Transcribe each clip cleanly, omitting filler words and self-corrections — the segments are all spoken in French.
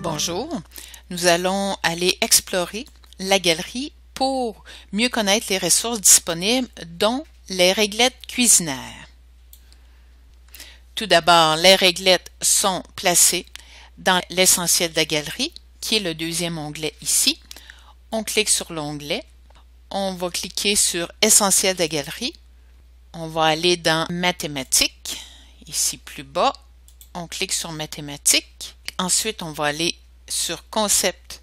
Bonjour, nous allons aller explorer la galerie pour mieux connaître les ressources disponibles, dont les réglettes cuisinaires. Tout d'abord, les réglettes sont placées dans l'essentiel de la galerie, qui est le deuxième onglet ici. On clique sur l'onglet, on va cliquer sur Essentiel de la galerie, on va aller dans Mathématiques, ici plus bas, on clique sur Mathématiques. Ensuite, on va aller sur Concept,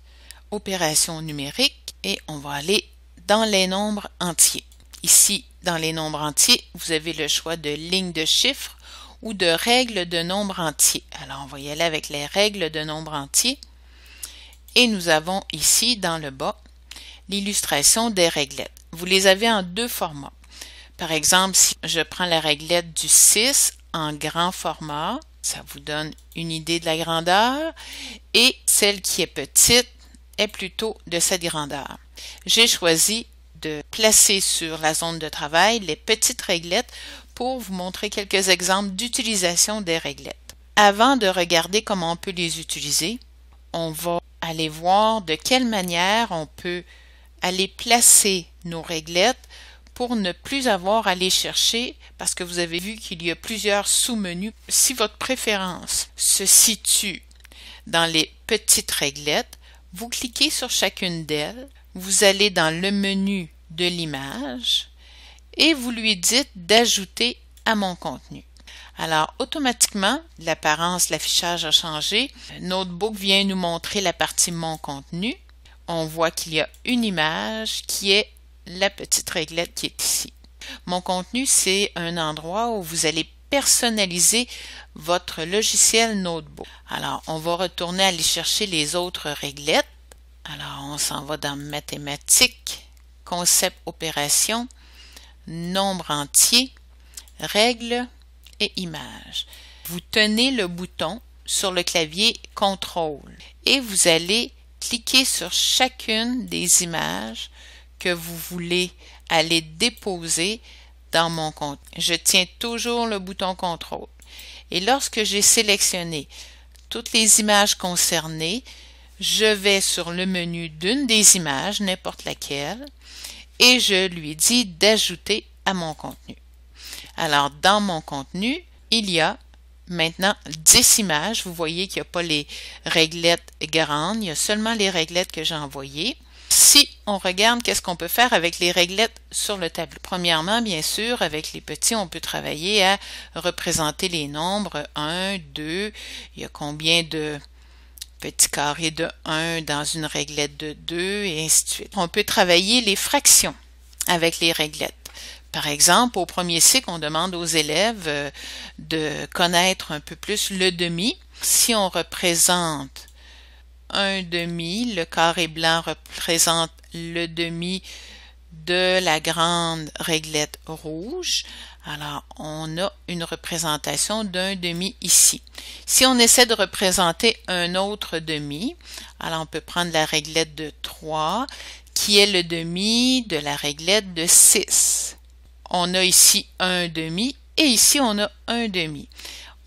Opérations numériques et on va aller dans les nombres entiers. Ici, dans les nombres entiers, vous avez le choix de lignes de chiffres ou de règles de nombres entiers. Alors, on va y aller avec les règles de nombres entiers. Et nous avons ici, dans le bas, l'illustration des réglettes. Vous les avez en deux formats. Par exemple, si je prends la réglette du 6 en grand format, ça vous donne une idée de la grandeur, et celle qui est petite est plutôt de cette grandeur. J'ai choisi de placer sur la zone de travail les petites réglettes pour vous montrer quelques exemples d'utilisation des réglettes. Avant de regarder comment on peut les utiliser, on va aller voir de quelle manière on peut aller placer nos réglettes pour ne plus avoir à les chercher, parce que vous avez vu qu'il y a plusieurs sous-menus. Si votre préférence se situe dans les petites réglettes, vous cliquez sur chacune d'elles, vous allez dans le menu de l'image et vous lui dites d'ajouter à mon contenu. Alors, automatiquement, l'apparence, l'affichage a changé. Notebook vient nous montrer la partie Mon contenu. On voit qu'il y a une image qui est la petite réglette qui est ici. Mon contenu, c'est un endroit où vous allez personnaliser votre logiciel Notebook. Alors, on va retourner aller chercher les autres réglettes. Alors, on s'en va dans Mathématiques, Concept, Opération, Nombre entier, Règles et Images. Vous tenez le bouton sur le clavier Contrôle et vous allez cliquer sur chacune des images que vous voulez aller déposer dans mon compte. Je tiens toujours le bouton contrôle. Et lorsque j'ai sélectionné toutes les images concernées, je vais sur le menu d'une des images, n'importe laquelle, et je lui dis d'ajouter à mon contenu. Alors, dans mon contenu, il y a maintenant 10 images. Vous voyez qu'il n'y a pas les réglettes grandes, il y a seulement les réglettes que j'ai envoyées. Si on regarde qu'est-ce qu'on peut faire avec les réglettes sur le tableau. Premièrement, bien sûr, avec les petits, on peut travailler à représenter les nombres 1, 2, il y a combien de petits carrés de 1 dans une réglette de 2 et ainsi de suite. On peut travailler les fractions avec les réglettes. Par exemple, au premier cycle, on demande aux élèves de connaître un peu plus le demi. Si on représente un demi, le carré blanc représente le demi de la grande réglette rouge. Alors, on a une représentation d'un demi ici. Si on essaie de représenter un autre demi, alors on peut prendre la réglette de 3, qui est le demi de la réglette de 6. On a ici un demi et ici on a un demi.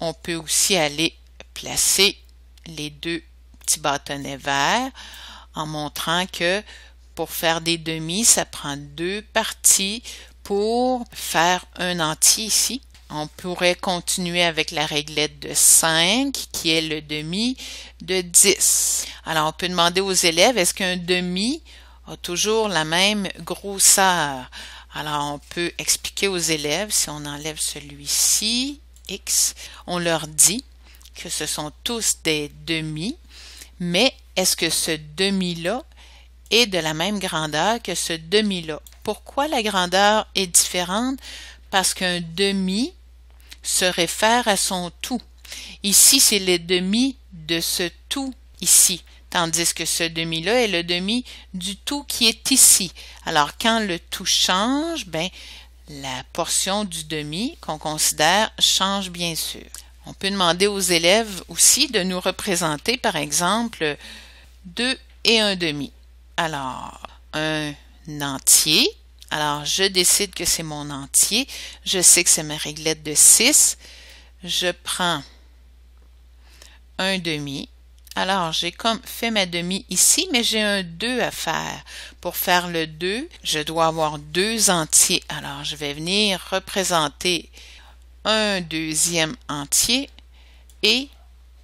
On peut aussi aller placer les deux petits bâtonnets verts en montrant que pour faire des demi, ça prend deux parties pour faire un entier ici. On pourrait continuer avec la réglette de 5 qui est le demi de 10. Alors on peut demander aux élèves, est-ce qu'un demi a toujours la même grosseur? Alors on peut expliquer aux élèves, si on enlève celui-ci, X, on leur dit que ce sont tous des demi, mais est-ce que ce demi-là est de la même grandeur que ce demi-là? Pourquoi la grandeur est différente? Parce qu'un demi se réfère à son tout. Ici, c'est le demi de ce tout ici, tandis que ce demi-là est le demi du tout qui est ici. Alors, quand le tout change, la portion du demi qu'on considère change bien sûr. On peut demander aux élèves aussi de nous représenter, par exemple, 2 et 1 demi. Alors, un entier. Alors, je décide que c'est mon entier. Je sais que c'est ma réglette de 6. Je prends un demi. Alors, j'ai comme fait ma demi ici, mais j'ai un 2 à faire. Pour faire le 2, je dois avoir 2 entiers. Alors, je vais venir représenter un deuxième entier et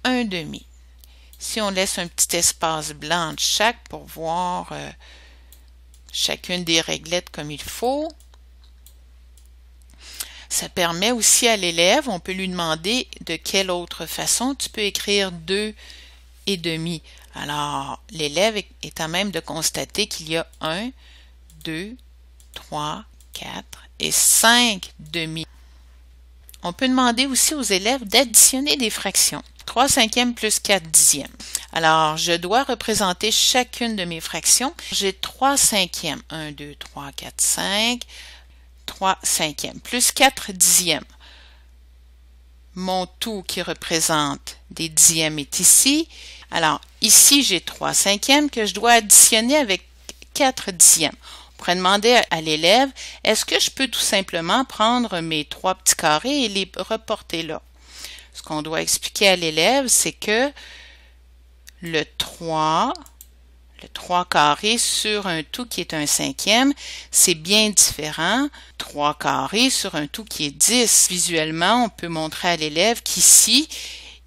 un demi. Si on laisse un petit espace blanc entre chaque pour voir chacune des réglettes comme il faut, ça permet aussi à l'élève, on peut lui demander de quelle autre façon tu peux écrire 2 et demi. Alors, l'élève est à même de constater qu'il y a 1, 2, 3, 4 et 5 demi. On peut demander aussi aux élèves d'additionner des fractions. 3 cinquièmes plus 4 dixièmes. Alors, je dois représenter chacune de mes fractions. J'ai 3 cinquièmes. 1, 2, 3, 4, 5. 3 cinquièmes plus 4 dixièmes. Mon tout qui représente des dixièmes est ici. Alors, ici, j'ai 3 cinquièmes que je dois additionner avec 4 dixièmes. On pourrait demander à l'élève, est-ce que je peux tout simplement prendre mes 3 petits carrés et les reporter là? Ce qu'on doit expliquer à l'élève, c'est que le 3 carrés sur un tout qui est un cinquième, c'est bien différent. 3 carrés sur un tout qui est 10. Visuellement, on peut montrer à l'élève qu'ici,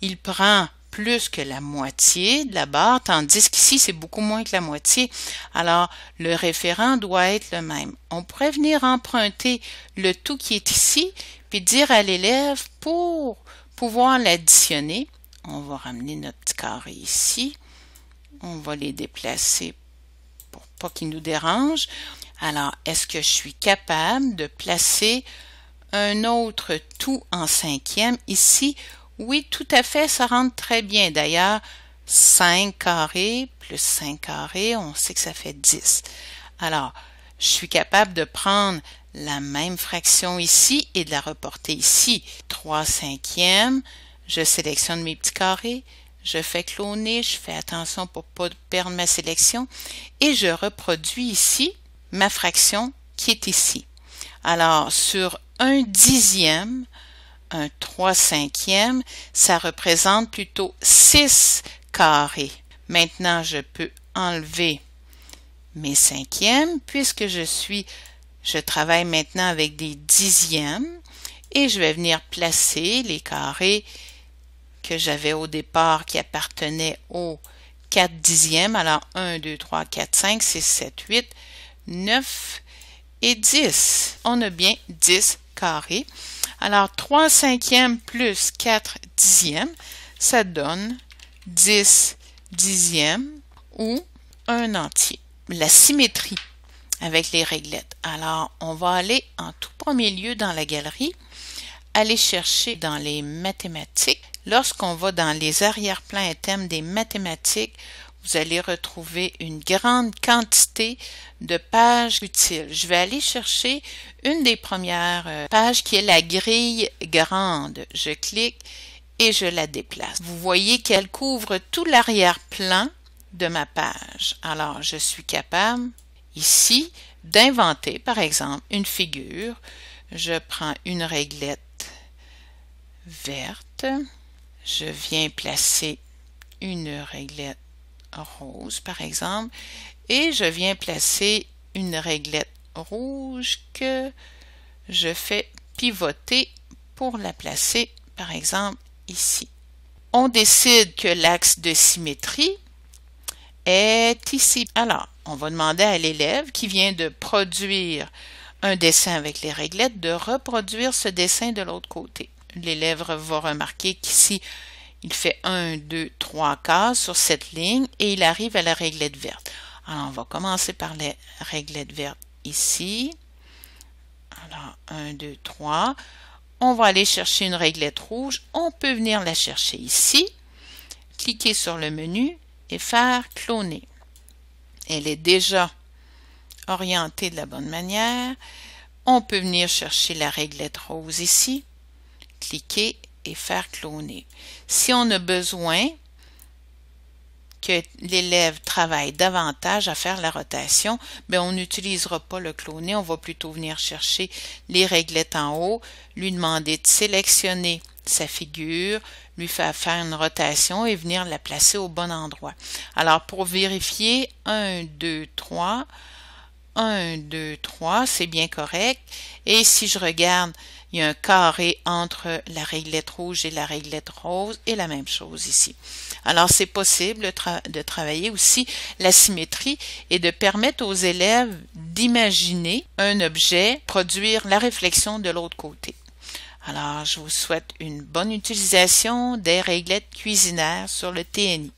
il prend plus que la moitié de la barre, tandis qu'ici, c'est beaucoup moins que la moitié. Alors, le référent doit être le même. On pourrait venir emprunter le tout qui est ici, puis dire à l'élève, pour pouvoir l'additionner, on va ramener notre petit carré ici. On va les déplacer pour pas qu'ils nous dérangent. Alors, est-ce que je suis capable de placer un autre tout en cinquième ici? Oui, tout à fait, ça rentre très bien. D'ailleurs, 5 carrés plus 5 carrés, on sait que ça fait 10. Alors, je suis capable de prendre la même fraction ici et de la reporter ici. 3 cinquièmes, je sélectionne mes petits carrés. Je fais cloner, je fais attention pour ne pas perdre ma sélection et je reproduis ici ma fraction qui est ici. Alors, sur 1 dixième, un 3 cinquièmes, ça représente plutôt 6 carrés. Maintenant, je peux enlever mes cinquièmes puisque je travaille maintenant avec des dixièmes et je vais venir placer les carrés que j'avais au départ qui appartenaient aux 4 dixièmes. Alors 1, 2, 3, 4, 5, 6, 7, 8, 9 et 10. On a bien 10 carrés. Alors 3 cinquièmes plus 4 dixièmes, ça donne 10 dixièmes ou un entier. La symétrie avec les réglettes. Alors on va aller en tout premier lieu dans la galerie, aller chercher dans les mathématiques. Lorsqu'on va dans les arrière-plans et thèmes des mathématiques, vous allez retrouver une grande quantité de pages utiles. Je vais aller chercher une des premières pages qui est la grille grande. Je clique et je la déplace. Vous voyez qu'elle couvre tout l'arrière-plan de ma page. Alors, je suis capable ici d'inventer, par exemple, une figure. Je prends une réglette verte. Je viens placer une réglette rose, par exemple, et je viens placer une réglette rouge que je fais pivoter pour la placer, par exemple, ici. On décide que l'axe de symétrie est ici. Alors, on va demander à l'élève qui vient de produire un dessin avec les réglettes de reproduire ce dessin de l'autre côté. L'élève va remarquer qu'ici, il fait 1, 2, 3 cases sur cette ligne et il arrive à la réglette verte. Alors, on va commencer par la réglette verte ici. Alors, 1, 2, 3. On va aller chercher une réglette rouge. On peut venir la chercher ici. Cliquer sur le menu et faire cloner. Elle est déjà orientée de la bonne manière. On peut venir chercher la réglette rose ici. Cliquer et faire cloner. Si on a besoin que l'élève travaille davantage à faire la rotation, bien, on n'utilisera pas le cloné, on va plutôt venir chercher les réglettes en haut, lui demander de sélectionner sa figure, lui faire une rotation et venir la placer au bon endroit. Alors, pour vérifier, 1, 2, 3, 1, 2, 3, c'est bien correct. Et si je regarde, il y a un carré entre la réglette rouge et la réglette rose et la même chose ici. Alors, c'est possible de travailler aussi la symétrie et de permettre aux élèves d'imaginer un objet, produire la réflexion de l'autre côté. Alors, je vous souhaite une bonne utilisation des réglettes cuisinaires sur le TNI.